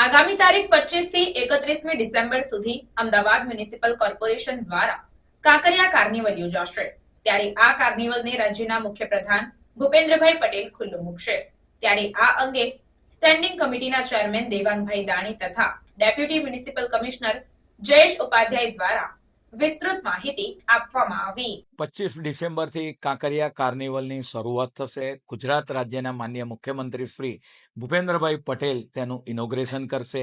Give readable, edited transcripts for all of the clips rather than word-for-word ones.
આગામી તારીખ 25 થી 31મી ડિસેમ્બર સુધી અમદાવાદ મ્યુનિસિપલ કોર્પોરેશન દ્વારા કાંકરિયા કાર્નિવલ યોજાશે। ત્યારે આ કાર્નિવલને રાજ્યના મુખ્યપ્રધાન ભૂપેન્દ્રભાઈ પટેલ ખુલ્લું મૂકશે। ત્યારે આ અંગે સ્ટેન્ડિંગ કમિટીના ચેરમેન દેવાંગભાઈ દાણી તથા deputy municipal commissioner Jayesh Upadhyay દ્વારા વિસ્તૃત માહિતી આપવામાં આવી। 25 ડિસેમ્બરથી કાંકરિયા કાર્નિવલની શરૂઆત થશે। ગુજરાત રાજ્યના માનનીય મુખ્યમંત્રી શ્રી ભૂપેન્દ્રભાઈ પટેલ તેનું ઇનોગ્રેશન કરશે।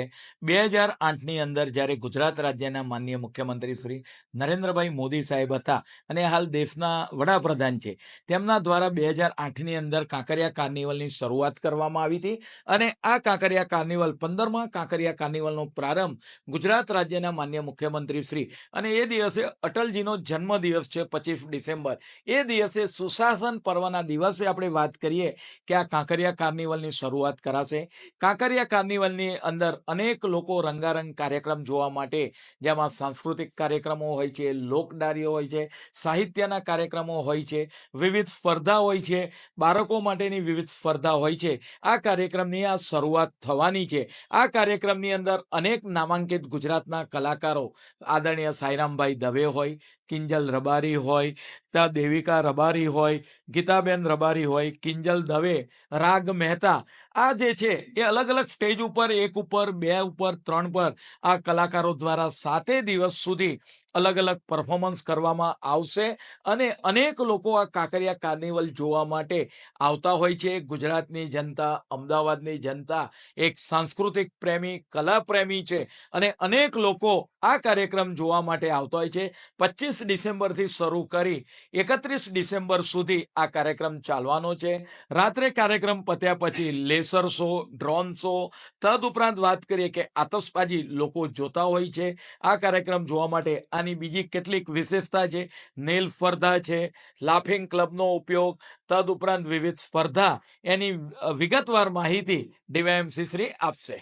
2008ની અંદર જ્યારે ગુજરાત રાજ્યના માનનીય મુખ્યમંત્રી શ્રી નરેન્દ્રભાઈ મોદી સાહેબ હતા અને હાલ દેશના વડાપ્રધાન છે, તેમના દ્વારા 2008ની અંદર કાંકરિયા કાર્નિવલની શરૂઆત કરવામાં આવી હતી અને આ કાંકરિયા કાર્નિવલ 15મા કાંકરિયા કાર્નિવલનો પ્રારંભ ગુજરાત રાજ્યના માનનીય મુખ્યમંત્રી શ્રી અને એ દિવસે અટલજીનો જન્મદિવસ છે 25 ડિસેમ્બર। એ દિવસે સુશાસન પર્વના દિવસે આપણે વાત કરીએ કે આ કાંકરિયા કાર્નિવલની શરૂઆત કરાશે। કાંકરિયા કાર્નિવલની અંદર અનેક લોકો રંગારંગ કાર્યક્રમ જોવા માટે, જેમાં સાંસ્કૃતિક કાર્યક્રમો હોય છે, લોકડાયરીઓ હોય છે, સાહિત્યના કાર્યક્રમો હોય છે, વિવિધ સ્પર્ધા હોય છે, બાળકો માટેની વિવિધ સ્પર્ધા હોય છે। આ કાર્યક્રમની આ શરૂઆત થવાની છે। આ કાર્યક્રમની અંદર અનેક નામાંકિત ગુજરાતના કલાકારો આદરણીય સાઈરામભાઈ દવે હોય, કિંજલ રબારી હોય, ત્યાં દેવિકા રબારી હોય, ગીતાબેન રબારી હોય, કિંજલ દવે, રાગ મહેતા, આ જે છે એ અલગ અલગ સ્ટેજ ઉપર, 1 ઉપર, 2 ઉપર, 3 પર આ કલાકારો દ્વારા 7 દિવસ સુધી અલગ અલગ પરફોર્મન્સ કરવામાં આવશે અને અનેક લોકો આ કાંકરિયા કાર્નિવલ જોવા માટે આવતા હોય છે। ગુજરાતની જનતા, અમદાવાદની જનતા એક સાંસ્કૃતિક પ્રેમી, કલા પ્રેમી છે અને અનેક લોકો આ કાર્યક્રમ જોવા માટે આવતા હોય છે। 25 ડિસેમ્બરથી શરૂ કરી 31 ડિસેમ્બર સુધી આ કાર્યક્રમ ચાલવાનો છે। રાત્રે કાર્યક્રમ પત્યા પછી લેસર શો, ડ્રોન શો, તદુપરાંત વાત કરીએ કે આતશબાજી લોકો જોતા હોય છે। આ કાર્યક્રમ જોવા માટે આની બીજી કેટલીક વિશેષતા છે, નેલ સ્પર્ધા છે, લાફિંગ ક્લબનો ઉપયોગ, તદુપરાંત વિવિધ સ્પર્ધા, એની વિગતવાર માહિતી ડીવાયએમસી શ્રી આપશે।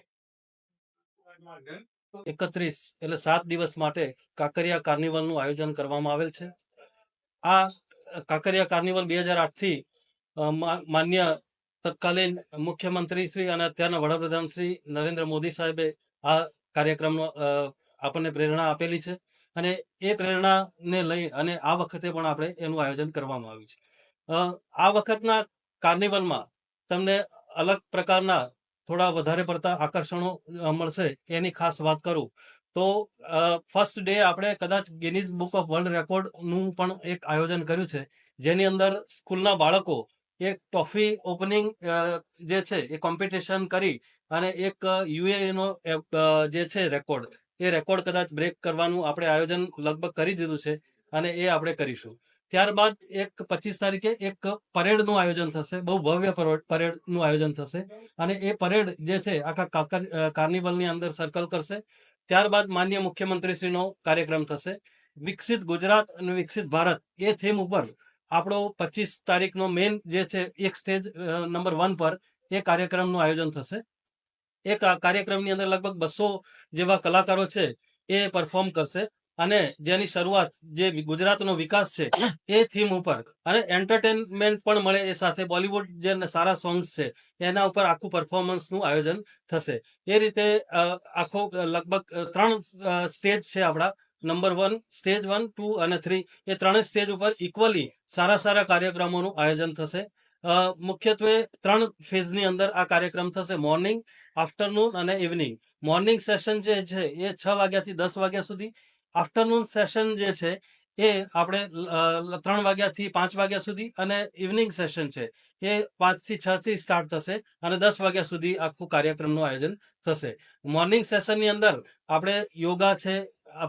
31 એટલે 7 દિવસ માટે કાંકરિયા કાર્નિવલનું આયોજન કરવામાં આવેલ છે। આ કાંકરિયા કાર્નિવલ 2008 થી માન્ય તત્કાલીન મુખ્યમંત્રી શ્રી અને અત્યારના વડાપ્રધાન શ્રી નરેન્દ્ર મોદી સાહેબે આ કાર્યક્રમનો આપણને પ્રેરણા આપેલી છે અને એ પ્રેરણાને લઈ અને આ વખતે પણ આપણે એનું આયોજન કરવામાં આવ્યું છે। આ વખતના કાર્નિવલમાં તમને અલગ પ્રકારના થોડા વધારે પડતા આકર્ષણો મળશે। એની ખાસ વાત કરું તો ફર્સ્ટ ડે આપણે કદાચ ગિનીઝ બુક ઓફ વર્લ્ડ રેકોર્ડનું પણ એક આયોજન કર્યું છે, જેની અંદર સ્કૂલના બાળકો એક ટ્રોફી ઓપનિંગ જે છે એ કોમ્પિટિશન કરી અને એક યુએનો જે છે રેકોર્ડ, એ રેકોર્ડ કદાચ બ્રેક કરવાનું આપણે આયોજન લગભગ કરી દીધું છે અને એ આપણે કરીશું। ત્યારબાદ એક 25 તારીખે એક પરેડનું આયોજન થશે, બહુ ભવ્ય પરેડનું આયોજન થશે અને એ પરેડ જે છે આખા કાર્નિવલની અંદર સર્કલ કરશે। ત્યારબાદ માનનીય મુખ્યમંત્રીશ્રીનો કાર્યક્રમ થશે। વિકસિત ગુજરાત અને વિકસિત ભારત એ થીમ ઉપર આપણો 25 તારીખનો મેઇન જે છે એક સ્ટેજ નંબર 1 પર એ કાર્યક્રમનું આયોજન થશે। એ કાર્યક્રમની અંદર લગભગ 200 જેવા કલાકારો છે એ પરફોર્મ કરશે અને જેની શરૂઆત જે ગુજરાતનો વિકાસ છે એ થીમ ઉપર અને એન્ટરટેનમેન્ટ પણ મળે એ સાથે બોલિવૂડ જે સારા સોંગ્સ છે એના ઉપર આખું પરફોર્મન્સનું આયોજન થશે। એ રીતે આખો લગભગ 3 સ્ટેજ છે આપણા, નંબર 1, સ્ટેજ 1, 2 અને 3, એ 3 સ્ટેજ ઉપર ઇક્વલી સારા કાર્યક્રમોનું આયોજન થશે। મુખ્યત્વે 3 ફેઝની અંદર આ કાર્યક્રમ થશે, મોર્નિંગ, આફ્ટરનૂન અને ઇવનિંગ। મોર્નિંગ સેશન જે છે એ 6 વાગ્યાથી 10 વાગ્યા સુધી, આફ્ટરનૂન સેશન જે છે એ આપણે 3 વાગ્યાથી 5 વાગ્યા સુધી અને ઇવનિંગ સેશન છે એ 5 થી 6 થી સ્ટાર્ટ થશે અને 10 વાગ્યા સુધી આખું કાર્યક્રમનું આયોજન થશે। મોર્નિંગ સેશનની અંદર આપણે યોગા છે,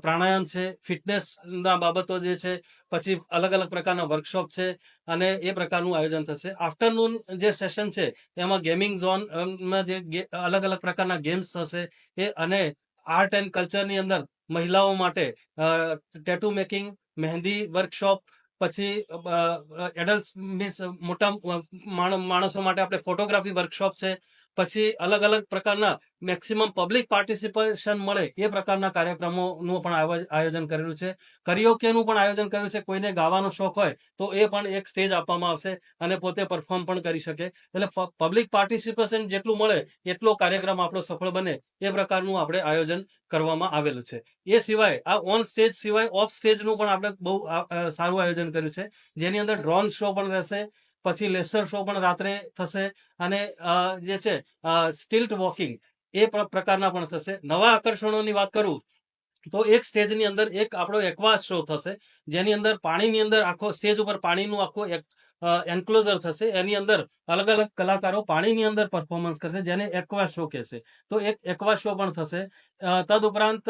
પ્રાણાયામ છે, ફિટનેસના બાબતો જે છે, પછી અલગ પ્રકારના વર્કશોપ છે અને એ પ્રકારનું આયોજન થશે। આફ્ટરનૂન જે સેશન છે એમાં ગેમિંગ ઝોનમાં જે અલગ પ્રકારના ગેમ્સ થશે એ અને આર્ટ એન્ડ કલ્ચરની અંદર મહિલાઓ માટે ટેટુ મેકિંગ, મહેંદી વર્કશોપ, પછી એડલ્ટ મીન્સ મોટા માણસો માટે આપણે ફોટોગ્રાફી વર્કશોપ છે પછી અલગ અલગ પ્રકારના મેક્સિમમ પબ્લિક પાર્ટિસિપેશન મળે એ પ્રકારના કાર્યક્રમોનું પણ આયોજન કરેલું છે. કરિયોકેનું પણ આયોજન કર્યું છે. કોઈને ગાવાનો શોખ હોય તો એ પણ એક સ્ટેજ આપવામાં આવશે અને પોતે પરફોર્મ પણ કરી શકે. એટલે પબ્લિક પાર્ટિસિપેશન જેટલું મળે એટલો કાર્યક્રમ આપણો સફળ બને એ પ્રકારનું આપણે આયોજન કરવામાં આવેલું છે. એ સિવાય આ ઓન સ્ટેજ સિવાય ઓફ સ્ટેજનું પણ આપણે બહુ સારું આયોજન કર્યું છે, જેની અંદર ડ્રોન શો પણ રહેશે, પછી લેસર શો પણ રાત્રે થશે અને જે છે સ્ટિલ્ટ વોકિંગ એ પ્રકારના પણ થશે. નવા આકર્ષણોની વાત કરું તો એક સ્ટેજની અંદર એક આપણો એક્વા શો થશે, જેની અંદર પાણીની અંદર આખો સ્ટેજ ઉપર પાણીનું આખું એન્ક્લોઝર થશે. એની અંદર અલગ અલગ કલાકારો પાણીની અંદર પરફોર્મન્સ કરશે, જેને એક્વા શો કહેશે. તો એક એક્વા શો પણ થશે. તદુપરાંત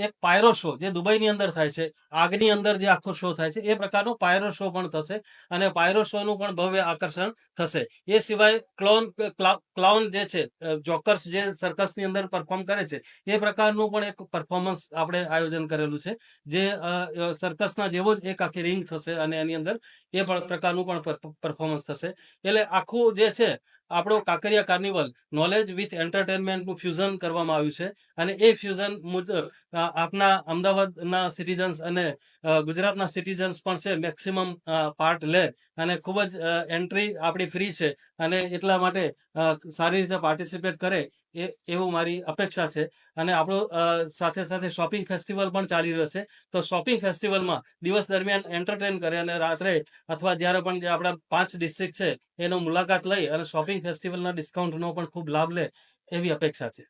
એક પાયરો શો જે દુબઈની અંદર થાય છે, આગની અંદર જે આખો શો થાય છે એ પ્રકારનો પાયરો શો પણ થશે અને પાયરો શોનું પણ ભવ્ય આકર્ષણ થશે. એ સિવાય ક્લાઉન જે છે, જોકર્સ જે સર્કસની અંદર પરફોર્મ કરે છે એ પ્રકારનું પણ એક પરફોર્મન્સ આપણે આયોજન કરેલું છે, જે સર્કસના જેવો જ એક આખી રિંગ થશે અને એની અંદર એ પ્રકારનું પણ પરફોર્મન્સ થશે. એટલે આખું જે છે આપણો કાંકરિયા કાર્નિવલ નોલેજ વિથ એન્ટરટેનમેન્ટનું ફ્યુઝન કરવામાં આવ્યું છે અને એ ફ્યુઝન મુજબ આપના અમદાવાદના સિટીઝન્સ અને ગુજરાતના સિટીઝન્સ પણ છે મેક્સિમમ પાર્ટ લે અને ખૂબ જ એન્ટ્રી આપણી ફ્રી છે અને એટલા માટે સારી રીતે પાર્ટિસિપેટ કરે એવું મારી અપેક્ષા છે. અને આપણો સાથે સાથે શોપિંગ ફેસ્ટિવલ પણ ચાલી રહ્યો છે. તો શોપિંગ ફેસ્ટિવલમાં દિવસ દરમિયાન એન્ટરટેન કરે અને રાત્રે અથવા જ્યારે પણ જે આપણા 5 ડિસ્ટ્રિક્ટ છે એનો મુલાકાત લઈ અને શોપિંગ ફેસ્ટિવલના ડિસ્કાઉન્ટનો પણ ખૂબ લાભ લે એવી અપેક્ષા છે.